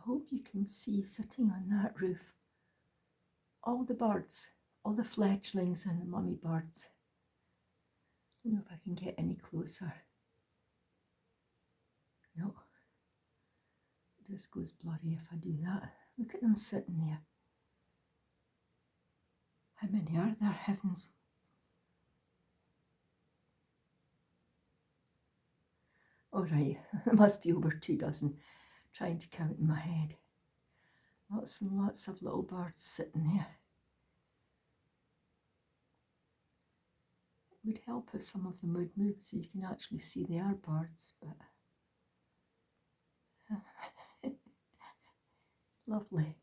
hope you can see sitting on that roof all the birds, all the fledglings and the mummy birds. I don't know if I can get any closer. No, this goes blurry if I do that. Look at them sitting there. How many are there, heavens? All right, there must be over 24, trying to count in my head. Lots and lots of little birds sitting there. It would help if some of them would move so you can actually see they are birds, but lovely.